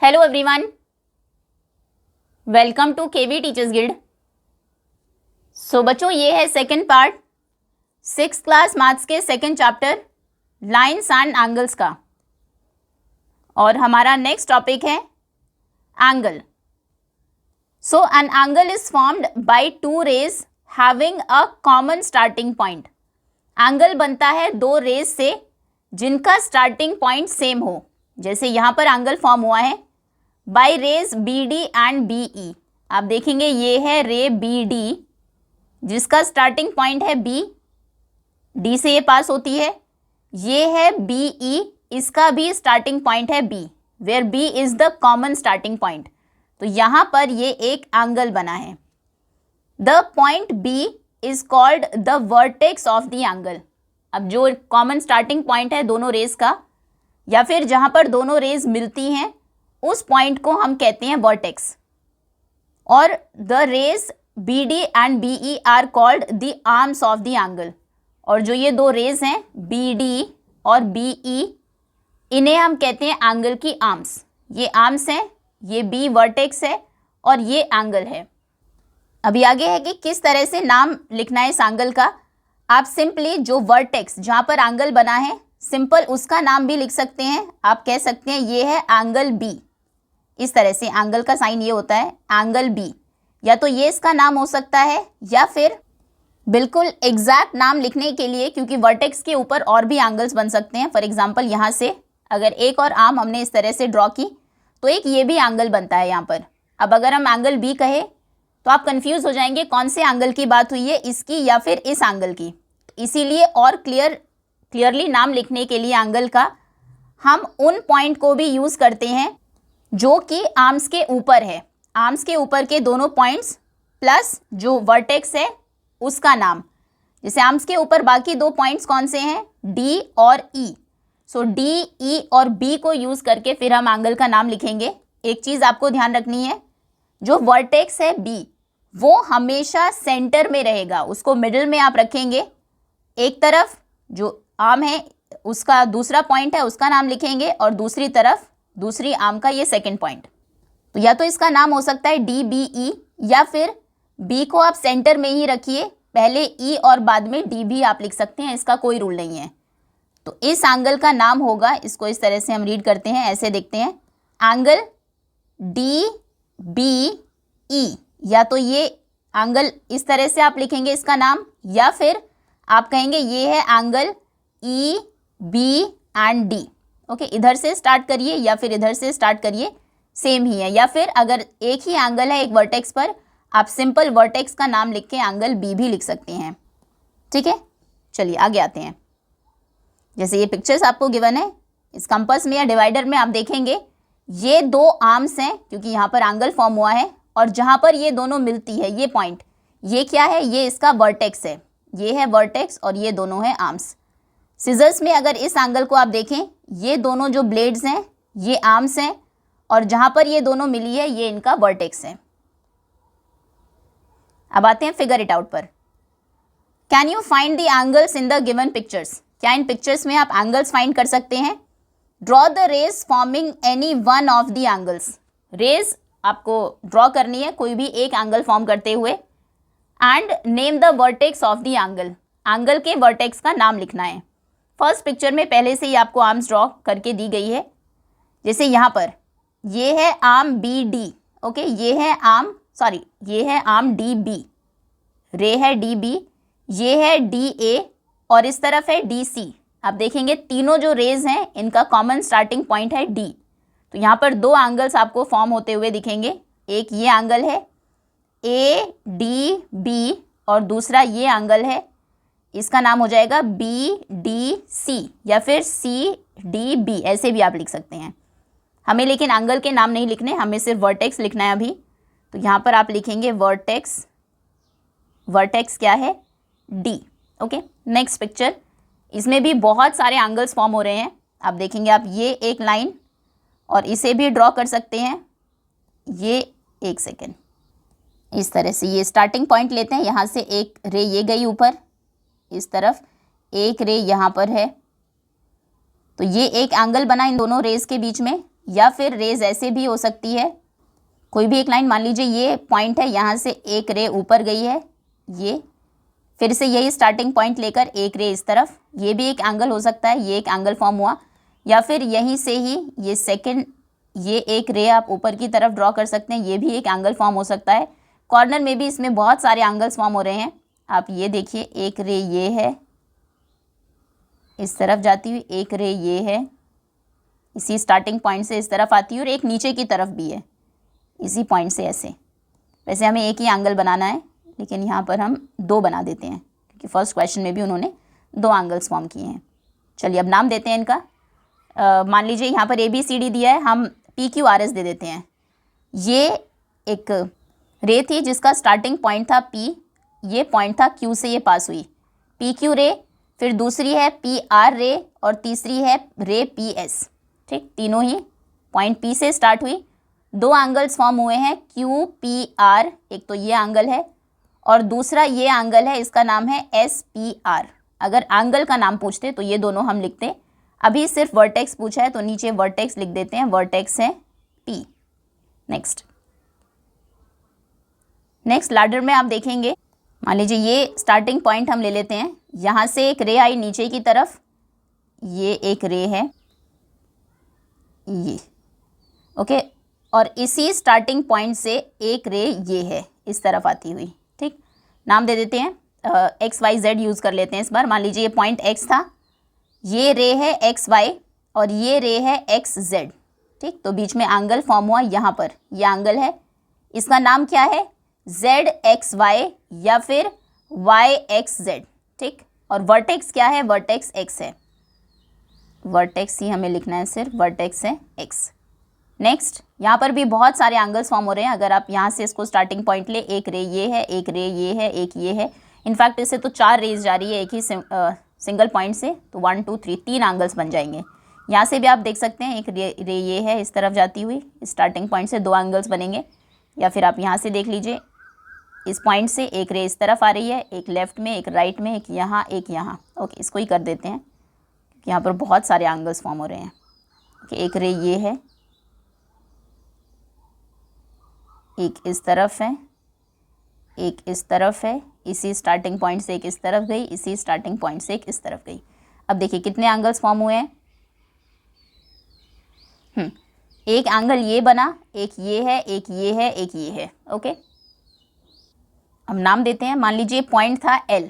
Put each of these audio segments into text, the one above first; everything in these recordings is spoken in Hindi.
Hello everyone, welcome to KV teachers guild. So बच्चों, ये है second part 6th class maths के second chapter lines and angles का, और हमारा नेक्स्ट टॉपिक है angle. So an angle is formed by two rays having a common starting point. Angle बनता है दो रेज से जिनका स्टार्टिंग पॉइंट सेम हो। जैसे यहाँ पर एंगल फॉर्म हुआ है by rays B D and B E. आप देखेंगे ये है रे बी डी जिसका स्टार्टिंग पॉइंट है बी, डी से ये पास होती है। ये है बी ई, इसका भी स्टार्टिंग पॉइंट है B, where B is the common starting point. तो यहाँ पर ये एक एंगल बना है। The point B is called the vertex of the angle. अब जो कॉमन स्टार्टिंग पॉइंट है दोनों रेज का, या फिर जहाँ पर दोनों रेज मिलती हैं, उस पॉइंट को हम कहते हैं वर्टेक्स। और the rays B D and B E are called the arms of the angle. और जो ये दो रेज हैं बी डी और बी ई, इन्हें हम कहते हैं एंगल की आर्म्स। ये आर्म्स हैं, ये बी वर्टेक्स है और ये एंगल है। अभी आगे है कि किस तरह से नाम लिखना है इस एंगल का। आप सिंपली जो वर्टेक्स जहाँ पर एंगल बना है, सिंपल उसका नाम भी लिख सकते हैं। आप कह सकते हैं ये है एंगल बी। इस तरह से एंगल का साइन ये होता है एंगल बी। या तो ये इसका नाम हो सकता है, या फिर बिल्कुल एग्जैक्ट नाम लिखने के लिए, क्योंकि वर्टेक्स के ऊपर और भी एंगल्स बन सकते हैं। फॉर एग्जांपल यहाँ से अगर एक और आर्म हमने इस तरह से ड्रॉ की तो एक ये भी एंगल बनता है यहाँ पर। अब अगर हम एंगल बी कहे तो आप कंफ्यूज हो जाएंगे कौन से एंगल की बात हुई है, इसकी या फिर इस एंगल की। इसीलिए और क्लियरली नाम लिखने के लिए एंगल का हम उन पॉइंट को भी यूज करते हैं जो कि आर्म्स के ऊपर है। आर्म्स के ऊपर के दोनों पॉइंट्स प्लस जो वर्टेक्स है उसका नाम। जैसे आर्म्स के ऊपर बाकी दो पॉइंट्स कौन से हैं, डी और ई। सो डी, ई और बी को यूज करके फिर हम एंगल का नाम लिखेंगे। एक चीज आपको ध्यान रखनी है, जो वर्टेक्स है बी वो हमेशा सेंटर में रहेगा, उसको मिडिल में आप रखेंगे। एक तरफ जो आर्म है उसका दूसरा पॉइंट है उसका नाम लिखेंगे, और दूसरी तरफ दूसरी आर्म का ये सेकंड पॉइंट। तो या तो इसका नाम हो सकता है डी बी ई, या फिर बी को आप सेंटर में ही रखिए, पहले ई और बाद में डी भी आप लिख सकते हैं, इसका कोई रूल नहीं है। तो इस एंगल का नाम होगा, इसको इस तरह से हम रीड करते हैं, ऐसे देखते हैं, एंगल डी बी ई। या तो ये एंगल इस तरह से आप लिखेंगे इसका नाम, या फिर आप कहेंगे ये है angle E B and D. Okay, इधर से स्टार्ट करिए या फिर इधर से स्टार्ट करिए, सेम ही है। या फिर अगर एक ही एंगल है एक वर्टेक्स पर, आप सिंपल वर्टेक्स का नाम लिख के एंगल बी भी लिख सकते हैं। ठीक है, चलिए आगे आते हैं। जैसे ये पिक्चर्स आपको गिवन है, इस कंपास में या डिवाइडर में आप देखेंगे ये दो आर्म्स हैं, क्योंकि यहाँ पर एंगल फॉर्म हुआ है, और जहाँ पर ये दोनों मिलती है ये पॉइंट, ये क्या है, ये इसका वर्टेक्स है। ये है वर्टेक्स और ये दोनों है आर्म्स। सिजर्स में अगर इस एंगल को आप देखें, ये दोनों जो ब्लेड्स हैं ये आर्म्स हैं, और जहां पर ये दोनों मिली है ये इनका वर्टेक्स है। अब आते हैं फिगर इट आउट पर। Can you find the angles in the given pictures. क्या इन पिक्चर्स में आप एंगल्स फाइंड कर सकते हैं। Draw the rays forming any one of the angles. Rays आपको ड्रॉ करनी है कोई भी एक एंगल फॉर्म करते हुए, and name the vertex of the angle. Angle के वर्टेक्स का नाम लिखना है। फर्स्ट पिक्चर में पहले से ही आपको आर्म्स ड्रॉ करके दी गई है। जैसे यहाँ पर ये है आर्म बी डी, ओके, ये है आर्म डी बी, रे है डी बी, ये है डी ए, और इस तरफ है डी सी। आप देखेंगे तीनों जो रेज हैं इनका कॉमन स्टार्टिंग पॉइंट है डी। तो यहाँ पर दो एंगल्स आपको फॉर्म होते हुए दिखेंगे। एक ये एंगल है ए डी बी, और दूसरा ये एंगल है, इसका नाम हो जाएगा बी डी सी, या फिर सी डी बी, ऐसे भी आप लिख सकते हैं। हमें लेकिन एंगल के नाम नहीं लिखने, हमें सिर्फ वर्टेक्स लिखना है अभी। तो यहाँ पर आप लिखेंगे वर्टेक्स क्या है, डी। ओके, नेक्स्ट पिक्चर, इसमें भी बहुत सारे एंगल्स फॉर्म हो रहे हैं। आप देखेंगे आप ये एक लाइन, और इसे भी ड्रॉ कर सकते हैं। ये एक सेकेंड, इस तरह से ये स्टार्टिंग पॉइंट लेते हैं, यहाँ से एक रे ये गई ऊपर इस तरफ, एक रे यहाँ पर है, तो ये एक एंगल बना इन दोनों रेज के बीच में। या फिर रेज ऐसे भी हो सकती है, कोई भी एक लाइन, मान लीजिए ये पॉइंट है, यहाँ से एक रे ऊपर गई है, ये फिर से यही स्टार्टिंग पॉइंट लेकर एक रे इस तरफ, ये भी एक एंगल हो सकता है, ये एक एंगल फॉर्म हुआ। या फिर यहीं से ही ये सेकंड, ये एक रे आप ऊपर की तरफ ड्रॉ कर सकते हैं, ये भी एक एंगल फॉर्म हो सकता है। कॉर्नर में भी इसमें बहुत सारे एंगल्स फॉर्म हो रहे हैं। आप ये देखिए, एक रे ये है इस तरफ जाती हुई, एक रे ये है इसी स्टार्टिंग पॉइंट से इस तरफ आती है, और एक नीचे की तरफ भी है इसी पॉइंट से ऐसे। वैसे हमें एक ही एंगल बनाना है, लेकिन यहाँ पर हम दो बना देते हैं, क्योंकि फर्स्ट क्वेश्चन में भी उन्होंने दो एंगल्स फॉर्म किए हैं। चलिए अब नाम देते हैं इनका। मान लीजिए यहाँ पर ABCD दिया है, हम PQRS दे देते हैं। ये एक रे थी जिसका स्टार्टिंग पॉइंट था P, ये पॉइंट था Q से ये पास हुई, PQ रे, फिर दूसरी है PR रे, और तीसरी है रे PS। ठीक, तीनों ही पॉइंट P से स्टार्ट हुई। दो एंगल्स फॉर्म हुए हैं QPR, एक तो ये एंगल है और दूसरा ये एंगल है, इसका नाम है SPR। अगर एंगल का नाम पूछते तो ये दोनों हम लिखते, अभी सिर्फ वर्टेक्स पूछा है तो नीचे वर्टेक्स लिख देते हैं, वर्टेक्स है P। नेक्स्ट लैडर में आप देखेंगे, मान लीजिए ये स्टार्टिंग पॉइंट हम ले लेते हैं, यहाँ से एक रे आई नीचे की तरफ, ये एक रे है ये, ओके, और इसी स्टार्टिंग पॉइंट से एक रे ये है इस तरफ आती हुई। ठीक, नाम दे देते हैं, XYZ यूज़ कर लेते हैं इस बार। मान लीजिए ये पॉइंट X था, ये रे है XY और ये रे है XZ। ठीक, तो बीच में एंगल फॉर्म हुआ यहाँ पर, ये एंगल है, इसका नाम क्या है, ZXY या फिर YXZ। ठीक, और वर्टेक्स क्या है, वर्टेक्स X है, वर्टेक्स ही हमें लिखना है, सिर्फ वर्टेक्स है X। नेक्स्ट, यहाँ पर भी बहुत सारे एंगल्स फॉर्म हो रहे हैं। अगर आप यहाँ से इसको स्टार्टिंग पॉइंट ले, एक रे ये है, एक रे ये है, एक ये है, इनफैक्ट इससे तो 4 रेज जा रही है एक ही सिंगल पॉइंट से, तो 1 2 3 तीन एंगल्स बन जाएंगे। यहाँ से भी आप देख सकते हैं, एक रे ये है इस तरफ जाती हुई, स्टार्टिंग पॉइंट से 2 एंगल्स बनेंगे। या फिर आप यहाँ से देख लीजिए, इस पॉइंट से एक रे इस तरफ आ रही है, एक लेफ्ट में, एक राइट में, एक यहाँ, एक यहाँ। ओके, इसको ही कर देते हैं क्योंकि यहाँ पर बहुत सारे एंगल्स फॉर्म हो रहे हैं। ओके, एक रे ये है, एक इस तरफ है, एक इस तरफ है, इसी स्टार्टिंग पॉइंट से एक इस तरफ गई, इसी स्टार्टिंग पॉइंट से एक इस तरफ गई। अब देखिए कितने एंगल्स फॉर्म हुए हैं। एक एंगल ये बना, एक ये है, एक ये है, एक ये है। ओके, अब नाम देते हैं। मान लीजिए पॉइंट था L,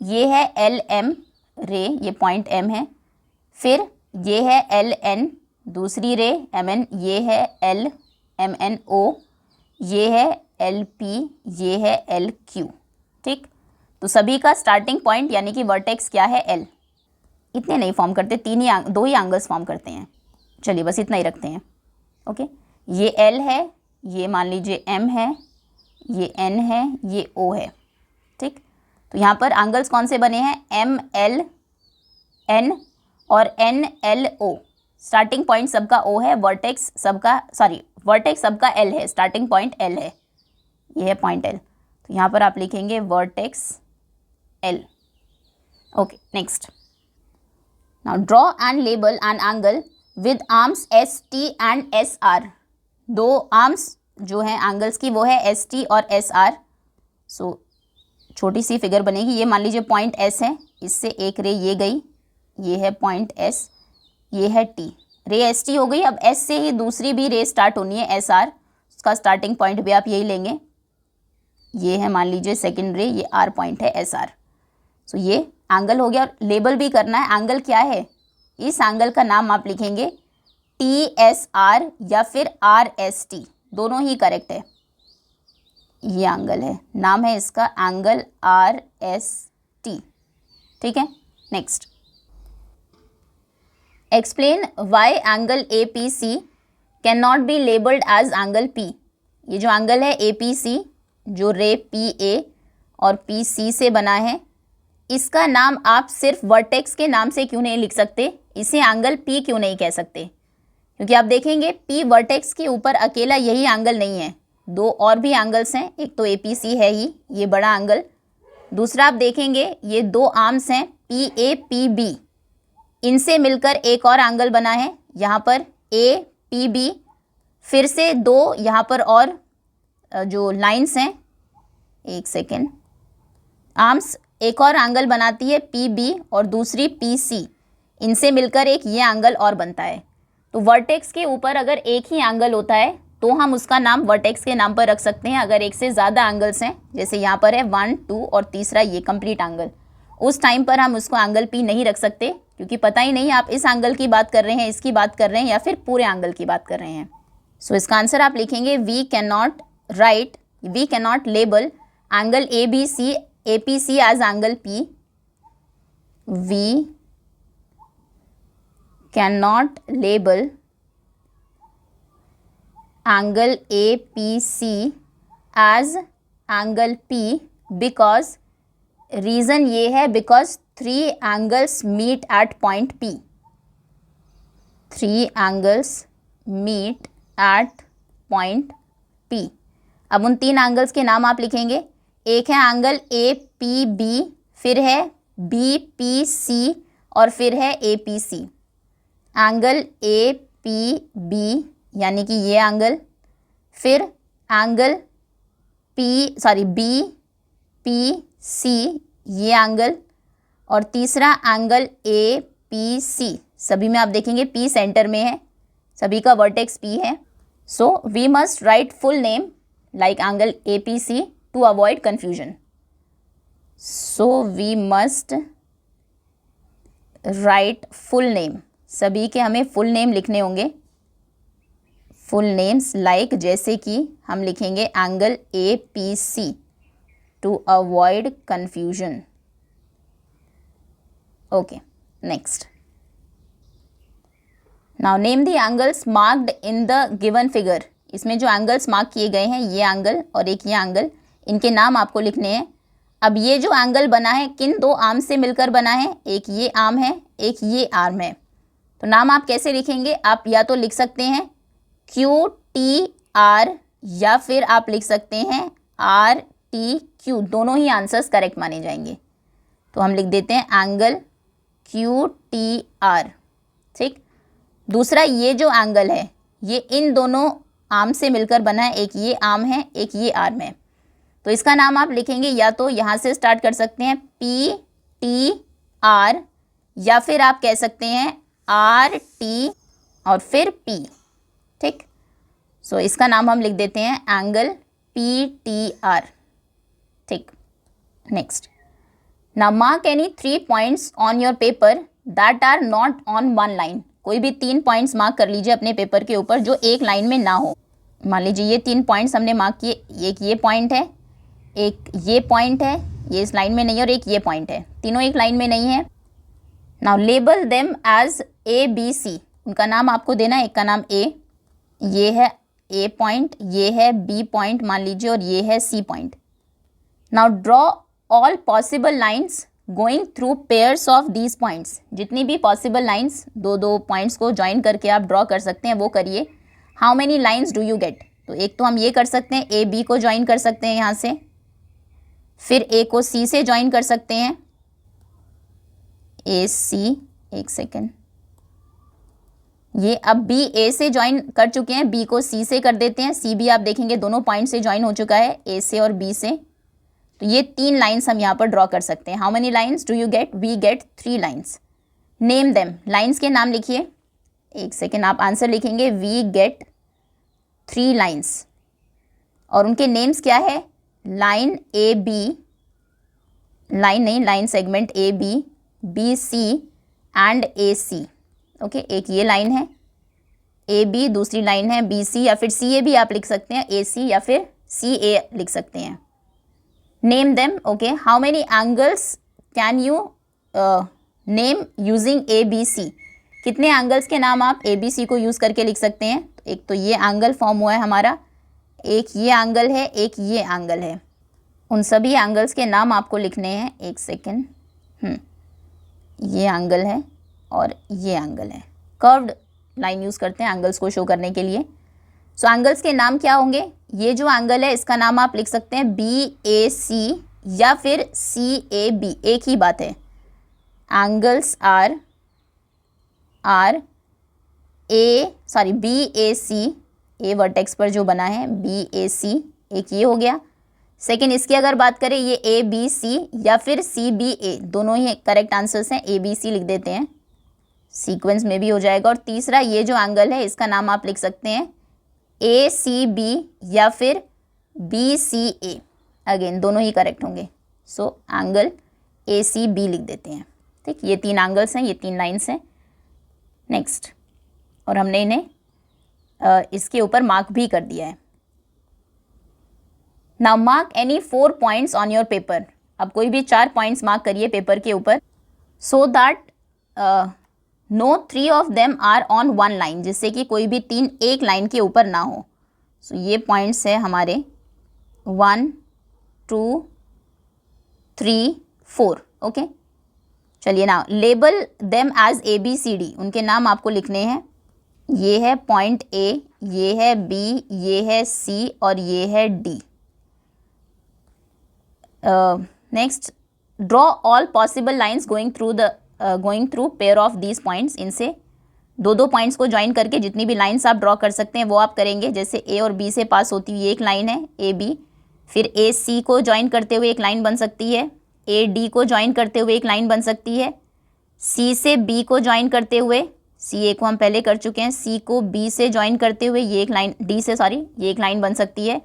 ये है LM रे, ये पॉइंट M है, फिर ये है LN दूसरी रे MN, ये है LMNO, ये है LP, ये है LQ। ठीक, तो सभी का स्टार्टिंग पॉइंट यानी कि वर्टेक्स क्या है, L। इतने नहीं फॉर्म करते, दो ही एंगल्स फॉर्म करते हैं। चलिए बस इतना ही रखते हैं। ओके, ये L है, ये मान लीजिए M है, ये N है, ये O है। ठीक, तो यहाँ पर एंगल्स कौन से बने हैं, MLN और NLO। स्टार्टिंग पॉइंट सबका O है, वर्टेक्स सबका L है, स्टार्टिंग पॉइंट L है, ये है पॉइंट L। तो यहाँ पर आप लिखेंगे vertex L। Okay, next, now draw and label an angle with arms ST and SR। दो आर्म्स जो हैं एंगल्स की वो है ST और SR। सो छोटी सी फिगर बनेगी। ये मान लीजिए पॉइंट S है, इससे एक रे ये गई, ये है पॉइंट S, ये है T, रे ST हो गई। अब S से ही दूसरी भी रे स्टार्ट होनी है SR, उसका स्टार्टिंग पॉइंट भी आप यही लेंगे, ये है मान लीजिए सेकेंड रे, ये R पॉइंट है SR। सो ये एंगल हो गया। और लेबल भी करना है, एंगल क्या है, इस एंगल का नाम आप लिखेंगे TSR या फिर RST, दोनों ही करेक्ट है। ये एंगल है, नाम है इसका एंगल RST। ठीक है, next, explain why angle APC can not be labelled as angle P। ये जो एंगल है APC, जो रे PA और PC से बना है, इसका नाम आप सिर्फ वर्टेक्स के नाम से क्यों नहीं लिख सकते, इसे एंगल P क्यों नहीं कह सकते? क्योंकि आप देखेंगे P वर्टेक्स के ऊपर अकेला यही एंगल नहीं है, दो और भी एंगल्स हैं। एक तो APC है ही, ये बड़ा एंगल, दूसरा आप देखेंगे ये दो आर्म्स हैं PA PB, इनसे मिलकर एक और एंगल बना है यहाँ पर पी बी, फिर से दो यहाँ पर और जो लाइंस हैं, एक सेकेंड, आर्म्स एक और एंगल बनाती है पी बी और दूसरी पी सी, इनसे मिलकर एक ये एंगल और बनता है। तो वर्टेक्स के ऊपर अगर एक ही एंगल होता है तो हम उसका नाम वर्टेक्स के नाम पर रख सकते हैं। अगर एक से ज़्यादा एंगल्स हैं, जैसे यहाँ पर है 1 2 और तीसरा ये कंप्लीट एंगल, उस टाइम पर हम उसको एंगल पी नहीं रख सकते, क्योंकि पता ही नहीं आप इस एंगल की बात कर रहे हैं, इसकी बात कर रहे हैं या फिर पूरे एंगल की बात कर रहे हैं। सो इसका आंसर आप लिखेंगे we can not label angle A B C A P C as angle P. We can not label angle APC as angle P because reason ये है because 3 angles meet at point P. 3 angles meet at point P. अब उन 3 एंगल्स के नाम आप लिखेंगे। एक है एंगल APB, फिर है BPC और फिर है APC। एंगल APB यानी कि ये एंगल, फिर एंगल BPC ये एंगल, और तीसरा एंगल APC। सभी में आप देखेंगे P सेंटर में है, सभी का वर्टेक्स P है। So we must write full name like angle APC to avoid confusion. So we must write full name, सभी के हमें फुल नेम लिखने होंगे। फुल नेम्स लाइक जैसे कि हम लिखेंगे angle APC to avoid confusion. Okay, next. Now name the angles marked in the given figure. इसमें जो एंगल्स मार्क किए गए हैं, ये एंगल और एक ये एंगल, इनके नाम आपको लिखने हैं। अब ये जो एंगल बना है किन दो आर्म से मिलकर बना है? एक ये आर्म है, एक ये आर्म है। तो नाम आप कैसे लिखेंगे? आप या तो लिख सकते हैं QTR या फिर आप लिख सकते हैं RTQ, दोनों ही आंसर्स करेक्ट माने जाएंगे। तो हम लिख देते हैं एंगल QTR, ठीक। दूसरा ये जो एंगल है, ये इन दोनों आर्म से मिलकर बना है, एक ये आर्म है, एक ये आर्म है। तो इसका नाम आप लिखेंगे या तो यहाँ से स्टार्ट कर सकते हैं PTR, या फिर आप कह सकते हैं RT और फिर P, ठीक। सो इसका नाम हम लिख देते हैं एंगल PTR, ठीक। Next, now mark any 3 points on your paper that are not on 1 line. कोई भी 3 पॉइंट्स मार्क कर लीजिए अपने पेपर के ऊपर जो एक लाइन में ना हो। मान लीजिए ये 3 पॉइंट्स हमने मार्क किए, एक ये पॉइंट है, एक ये पॉइंट है, ये इस लाइन में नहीं है, और एक ये पॉइंट है, तीनों एक लाइन में नहीं है। Now label them as ABC, उनका नाम आपको देना है। एक का नाम A, ये है A पॉइंट, ये है B पॉइंट मान लीजिए, और ये है C point. Now draw all possible lines going through pairs of these points. जितनी भी पॉसिबल लाइन्स दो पॉइंट्स को ज्वाइन करके आप ड्रॉ कर सकते हैं वो करिए। How many lines do you gate? तो एक तो हम ये कर सकते हैं, AB को ज्वाइन कर सकते हैं यहाँ से, फिर A को C से ज्वाइन कर सकते हैं, AC, एक सेकेंड, ये अब B A से ज्वाइन कर चुके हैं, B को C से कर देते हैं, C भी आप देखेंगे दोनों पॉइंट से ज्वाइन हो चुका है, A से और B से। तो ये 3 लाइन्स हम यहाँ पर ड्रॉ कर सकते हैं। How many lines do you get? We get 3 lines. Name them, lines के नाम लिखिए। एक सेकेंड, आप आंसर लिखेंगे वी गेट 3 लाइन्स, और उनके नेम्स क्या है? लाइन AB, लाइन नहीं, line segment AB, BC and AC। Okay, एक ये लाइन है AB, दूसरी लाइन है BC, या फिर CA भी आप लिख सकते हैं, AC या फिर CA लिख सकते हैं। Name them, okay. How many angles can you name using ABC? कितने एंगल्स के नाम आप ABC को यूज़ करके लिख सकते हैं? तो एक तो ये एंगल फॉर्म हुआ है हमारा, एक ये एंगल है, एक ये एंगल है। उन सभी एंगल्स के नाम आपको लिखने हैं। एक सेकेंड, ये एंगल है और ये एंगल है। कर्व्ड लाइन यूज़ करते हैं एंगल्स को शो करने के लिए। सो एंगल्स के नाम क्या होंगे? ये जो एंगल है इसका नाम आप लिख सकते हैं BAC या फिर CAB, एक ही बात है। Angles R B A C, A vertex पर जो बना है बी ए सी, एक ये हो गया। सेकेंड इसकी अगर बात करें ये ए बी सी या फिर सी बी ए, दोनों ही करेक्ट आंसर्स हैं, ए बी सी लिख देते हैं, सीक्वेंस में भी हो जाएगा। और तीसरा ये जो एंगल है इसका नाम आप लिख सकते हैं ए सी बी या फिर बी सी ए, अगेन दोनों ही करेक्ट होंगे। So angle A C B लिख देते हैं। ठीक, ये 3 एंगल्स हैं, ये 3 लाइन्स हैं। नेक्स्ट, और हमने इन्हें इसके ऊपर मार्क भी कर दिया है। Now mark any 4 points on your paper. अब कोई भी 4 पॉइंट्स मार्क करिए पेपर के ऊपर, so that no 3 of them are on 1 line, जिससे कि कोई भी 3 एक लाइन के ऊपर ना हो। सो ये पॉइंट्स है हमारे 1 2 3 4। ओके, चलिए ना label them as A B C D, उनके नाम आपको लिखने हैं। ये है पॉइंट ए, ये है बी, ये है सी और ये है D. Next, draw all possible lines going through pair of these points. इनसे 2 पॉइंट्स को ज्वाइन करके जितनी भी लाइन्स आप ड्रॉ कर सकते हैं वो आप करेंगे। जैसे ए और बी से पास होती हुई एक लाइन है ए बी, फिर ए सी को ज्वाइन करते हुए एक लाइन बन सकती है, ए डी को ज्वाइन करते हुए एक लाइन बन सकती है, सी से बी को ज्वाइन करते हुए, सी ए को हम पहले कर चुके हैं, सी को बी से ज्वाइन करते हुए ये एक लाइन, डी से सॉरी ये एक लाइन बन सकती है,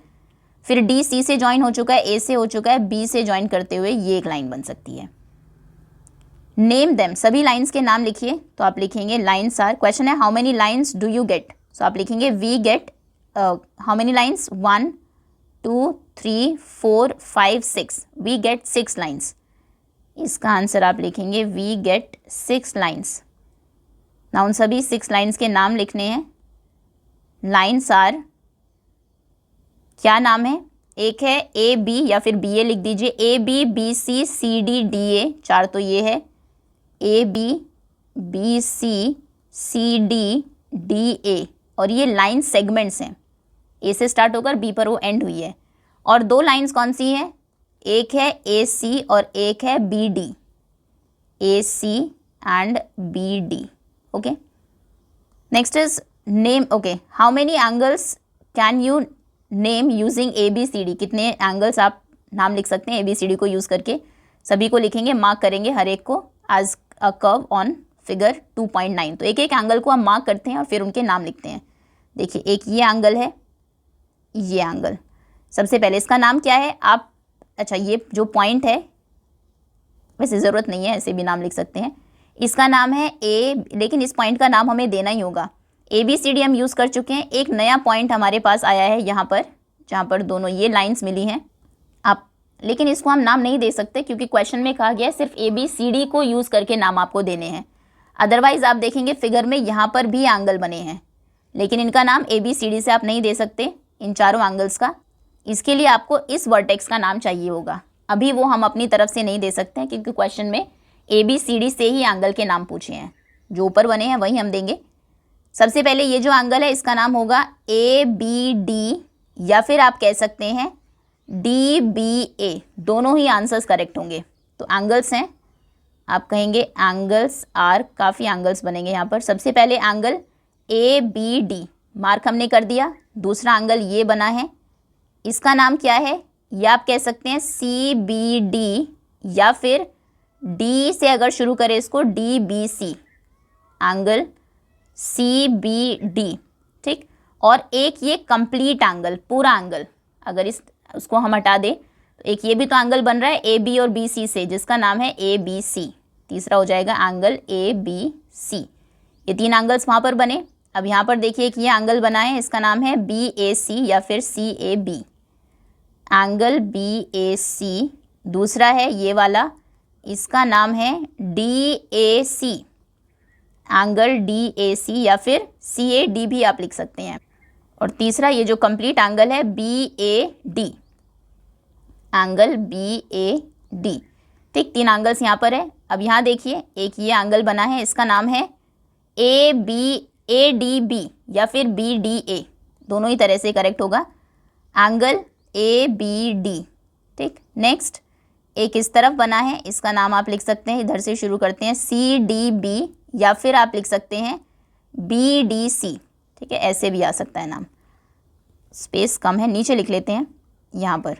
फिर डी सी से ज्वाइन हो चुका है, ए से हो चुका है, बी से ज्वाइन करते हुए ये एक लाइन बन सकती है। नेम देम, सभी लाइन्स के नाम लिखिए। तो आप लिखेंगे लाइन्स आर, क्वेश्चन है how many lines do you get, so आप लिखेंगे we get how many lines 1 2 3 4 5 6, we get 6 lines. इसका आंसर आप लिखेंगे वी गेट 6 लाइन्स। ना उन सभी 6 लाइन्स के नाम लिखने हैं। लाइन्स आर, क्या नाम है, एक है ए बी या फिर बी ए लिख दीजिए, A B B C C D D A, 4 तो ये है A B B C C D D A, और ये लाइन सेगमेंट्स हैं, ए से स्टार्ट होकर बी पर वो एंड हुई है। और 2 लाइन्स कौन सी हैं, एक है ए सी और एक है B D, A C and B D. Okay, next is name. Okay, how many angles can you name using A B C D, कितने एंगल्स आप नाम लिख सकते हैं ए बी सी डी को यूज़ करके। सभी को लिखेंगे, मार्क करेंगे हर एक को as a curve on figure 2.9। तो एक एक एंगल को हम मार्क करते हैं और फिर उनके नाम लिखते हैं। देखिए एक ये एंगल है, ये एंगल, सबसे पहले इसका नाम क्या है आप, अच्छा ये जो पॉइंट है, वैसे ज़रूरत नहीं है ऐसे भी नाम लिख सकते हैं, इसका नाम है ए, लेकिन इस पॉइंट का नाम हमें देना ही होगा। ए बी सी डी हम यूज़ कर चुके हैं, एक नया पॉइंट हमारे पास आया है यहाँ पर, जहाँ पर दोनों ये लाइंस मिली हैं आप, लेकिन इसको हम नाम नहीं दे सकते क्योंकि क्वेश्चन में कहा गया है सिर्फ ए बी सी डी को यूज़ करके नाम आपको देने हैं। अदरवाइज़ आप देखेंगे फिगर में यहाँ पर भी एंगल बने हैं, लेकिन इनका नाम ए बी सी डी से आप नहीं दे सकते, इन चारों एंगल्स का। इसके लिए आपको इस वर्टेक्स का नाम चाहिए होगा, अभी वो हम अपनी तरफ से नहीं दे सकते हैं क्योंकि क्वेश्चन में ए बी सी डी से ही एंगल के नाम पूछे हैं, जो ऊपर बने हैं वही हम देंगे। सबसे पहले ये जो एंगल है इसका नाम होगा ए बी डी, या फिर आप कह सकते हैं डी बी ए, दोनों ही आंसर्स करेक्ट होंगे। तो एंगल्स हैं, आप कहेंगे एंगल्स आर, काफ़ी एंगल्स बनेंगे यहाँ पर। सबसे पहले angle A B D mark हमने कर दिया, दूसरा एंगल ये बना है, इसका नाम क्या है, या आप कह सकते हैं सी बी डी, या फिर डी से अगर शुरू करें इसको D B C, angle C B D. ठीक, और एक ये कंप्लीट एंगल, पूरा एंगल, अगर उसको हम हटा दें तो एक ये भी तो एंगल बन रहा है ए बी और बी सी से, जिसका नाम है ए बी सी। तीसरा हो जाएगा एंगल ए बी सी। ये 3 एंगल्स वहाँ पर बने। अब यहाँ पर देखिए कि ये एंगल बना है, इसका नाम है बी ए सी या फिर C A B, angle B A C. दूसरा है ये वाला, इसका नाम है D A C, angle D A C या फिर सी ए डी भी आप लिख सकते हैं। और तीसरा ये जो कंप्लीट एंगल है B A D, angle B A D. ठीक, 3 एंगल्स यहाँ पर है। अब यहाँ देखिए एक ये एंगल बना है, इसका नाम है A B A D B या फिर बी डी ए, दोनों ही तरह से करेक्ट होगा, एंगल ए बी डी। ठीक, नेक्स्ट एक इस तरफ बना है, इसका नाम आप लिख सकते हैं, इधर से शुरू करते हैं सी डी बी, या फिर आप लिख सकते हैं BDC, ठीक है, ऐसे भी आ सकता है नाम, स्पेस कम है, नीचे लिख लेते हैं यहाँ पर।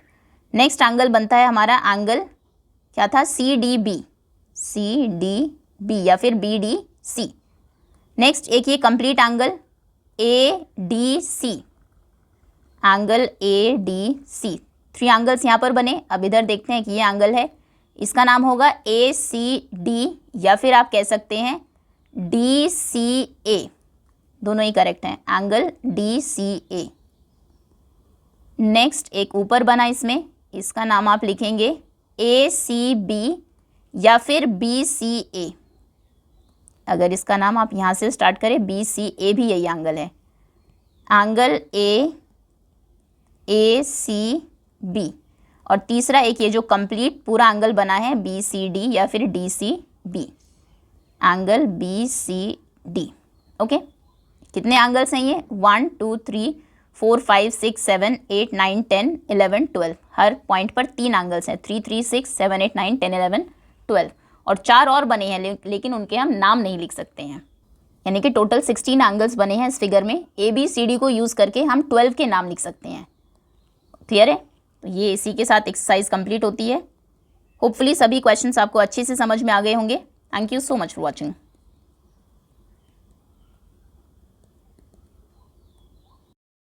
नेक्स्ट एंगल बनता है हमारा एंगल क्या था, CDB या फिर BDC। नेक्स्ट एक ये complete angle ADC, angle ADC। 3 angles यहाँ पर बने। अब इधर देखते हैं कि ये एंगल है, इसका नाम होगा ACD या फिर आप कह सकते हैं DCA, दोनों ही करेक्ट हैं, एंगल DCA। नेक्स्ट एक ऊपर बना इसमें, इसका नाम आप लिखेंगे ACB या फिर BCA। अगर इसका नाम आप यहाँ से स्टार्ट करें, BCA भी यही एंगल है, एंगल ACB। और तीसरा एक ये जो कंप्लीट पूरा एंगल बना है BCD या फिर DCB, एंगल BCD। ओके, कितने एंगल्स हैं ये, 1 2 3 4 5 6 7 8 9 10 11 12, हर पॉइंट पर 3 एंगल्स हैं, 3 3 6 7 8 9 10 11 12, और 4 और बने हैं लेकिन उनके हम नाम नहीं लिख सकते हैं। यानी कि टोटल 16 एंगल्स बने हैं इस फिगर में। ABCD को यूज़ करके हम 12 के नाम लिख सकते हैं। क्लियर है? तो ये इसी के साथ एक्सरसाइज कंप्लीट होती है। होपफुली सभी क्वेश्चंस आपको अच्छे से समझ में आ गए होंगे। Thank you so much for watching.